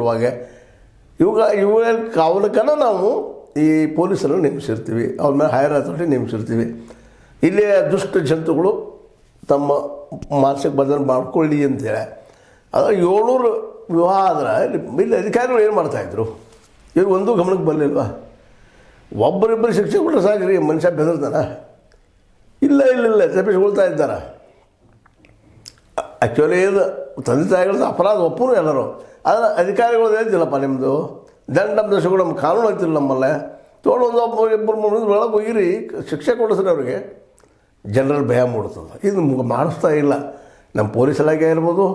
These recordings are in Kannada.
ಕೊಡುವಾಗ ಇವುಗಳ ಕಾವಲಕ್ಕನ ನಾವು ಈ ಪೊಲೀಸರನ್ನು ನೇಮಿಸಿರ್ತೀವಿ, ಅವ್ರ ಮೇಲೆ ಹೈಯರ್ ಅಥಾರಿಟಿ ನೇಮಿಸಿರ್ತೀವಿ. ಇಲ್ಲಿಯ ದುಷ್ಟ ಜಂತುಗಳು ತಮ್ಮ ಮಾನಸಿಕ ಬಂಧನ ಮಾಡ್ಕೊಳ್ಳಿ ಅಂತೇಳಿ ಅದು 700 ವಿವಾಹ ಆದ್ರೆ ಇಲ್ಲಿ ಅಧಿಕಾರಿಗಳು ಏನು ಮಾಡ್ತಾಯಿದ್ರು? ಇವ್ರು ಒಂದೂ ಗಮನಕ್ಕೆ ಬರಲಿಲ್ವಾ? ಒಬ್ಬರಿಬ್ಬರು ಶಿಕ್ಷೆ ಕೊಟ್ಟರೆ ಸಾಕ್ರಿ, ಮನುಷ್ಯ ಬೆದರ್ತಾನ? ಇಲ್ಲ ತಪ್ಪಿಸ್ಕೊಳ್ತಾ ಇದ್ದಾರೆ. ಆ್ಯಕ್ಚುಲಿ ಇದು ತಂದೆ ತಾಯಿಗಳದ್ದು ಅಪರಾಧ ಒಪ್ಪರು ಎಲ್ಲರೂ, ಆದರೆ ಅಧಿಕಾರಿಗಳು ಹೇಳ್ತಿಲ್ಲಪ್ಪ ನಿಮ್ಮದು ದಂಡ ದಶಗಳು ನಮ್ಮ ಕಾನೂನು ಐತಿಲ್ಲ ನಮ್ಮಲ್ಲೇ ತೊಗೊಂಡು ಇಬ್ಬರು 3 ಒಳಗೆ ಹೋಗಿರಿ ಶಿಕ್ಷೆ ಕೊಡಿಸ್ರಿ ಅವ್ರಿಗೆ. ಜನರಲ್ಲಿ ಭಯ ಮೂಡ್ತದೆ. ಇದು ಮಾಡಿಸ್ತಾ ಇಲ್ಲ ನಮ್ಮ ಪೊಲೀಸ್ ಇಲಾಖೆ ಇರ್ಬೋದು,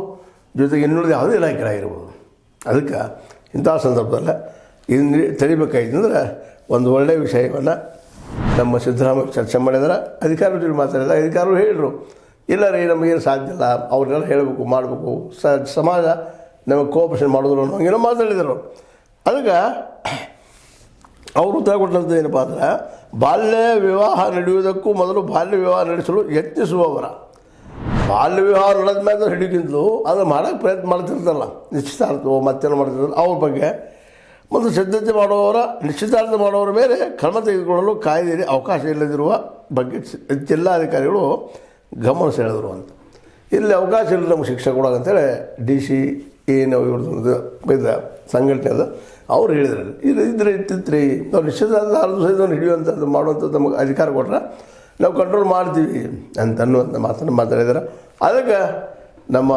ಜೊತೆಗೆ ಇನ್ನುಳಿದ ಯಾವುದೇ ಇಲಾಖೆ ಆಗಿರ್ಬೋದು. ಅದಕ್ಕೆ ಇಂಥ ಸಂದರ್ಭದಲ್ಲ ಇದನ್ನು ತಡಿಬೇಕಾಯ್ತಂದ್ರೆ ಒಂದು ಒಳ್ಳೆಯ ವಿಷಯವನ್ನು ನಮ್ಮ ಸಿದ್ದರಾಮಯ್ಯ ಚರ್ಚೆ ಮಾಡಿದ್ರೆ ಅಧಿಕಾರಿಗಳ ಜೊತೆ ಮಾತಾಡಿದ ಅಧಿಕಾರಿಗಳು ಹೇಳಿದರು, ಇಲ್ಲ ರೀ ನಮಗೇನು ಸಾಧ್ಯ ಇಲ್ಲ, ಅವ್ರನ್ನೆಲ್ಲ ಹೇಳಬೇಕು ಮಾಡಬೇಕು, ಸಮಾಜ ನಮಗೆ ಕೋಆಪರೇಷನ್ ಮಾಡಿದ್ರು ಅನ್ನೋಂಗೇನೋ ಮಾತಾಡಿದರು. ಅದಕ್ಕೆ ಅವರು ಉತ್ತರ ಕೊಟ್ಟಂಥದ್ದು ಏನಪ್ಪ ಅಂದ್ರೆ, ಬಾಲ್ಯ ವಿವಾಹ ನಡೆಯುವುದಕ್ಕೂ ಮೊದಲು ಬಾಲ್ಯ ವಿವಾಹ ನಡೆಸಲು ಯತ್ನಿಸುವವರ ಬಾಲ್ಯ ವಿವಾಹ ನಡೆದ ಮೇಲೆ ಹಿಡಿಯೋಕ್ಕಿಂತಲೂ ಅದನ್ನು ಮಾಡೋಕ್ಕೆ ಪ್ರಯತ್ನ ಮಾಡ್ತಿರ್ತಾರಲ್ಲ, ನಿಶ್ಚಿತಾರ್ಥವೋ ಮತ್ತೇನು ಮಾಡ್ತಿರ್ತಾರೆ ಅವ್ರ ಬಗ್ಗೆ ಮತ್ತು ಸಿದ್ಧತೆ ಮಾಡುವವರ ನಿಶ್ಚಿತಾರ್ಥ ಮಾಡುವವರ ಮೇಲೆ ಕ್ರಮ ತೆಗೆದುಕೊಳ್ಳಲು ಕಾಯ್ದೆಯಲ್ಲಿ ಅವಕಾಶ ಇಲ್ಲದಿರುವ ಬಗ್ಗೆ ಜಿಲ್ಲಾಧಿಕಾರಿಗಳು ಗಮನ ಸೆಳೆದರು ಅಂತ. ಇಲ್ಲಿ ಅವಕಾಶ ಇಲ್ಲ ನಮ್ಗೆ ಶಿಕ್ಷೆ ಕೊಡೋಕ್ಕಂತೇಳಿ DC ಏನು ಇವ್ರದ್ದು ಇದು ಸಂಘಟನೆ ಅದು ಅವ್ರು ಹೇಳಿದ್ರಲ್ಲಿ ಇದ್ರೆ ಇರ್ತಿತ್ತು. ನಾವು ನಿಶ್ಚಿತಾರ್ಥ ಸಹಿತ ಹಿಡಿಯುವಂಥದ್ದು ಮಾಡುವಂಥದ್ದು ನಮಗೆ ಅಧಿಕಾರ ಕೊಟ್ಟರೆ ನಾವು ಕಂಟ್ರೋಲ್ ಮಾಡ್ತೀವಿ ಅಂತನ್ನುವಂಥ ಮಾತನ್ನು ಮಾತಾಡಿದ್ದಾರೆ. ಅದಕ್ಕೆ ನಮ್ಮ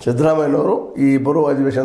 ಸಿದ್ದರಾಮಯ್ಯನವರು ಈ ಬರುವ ಅಧಿವೇಶನ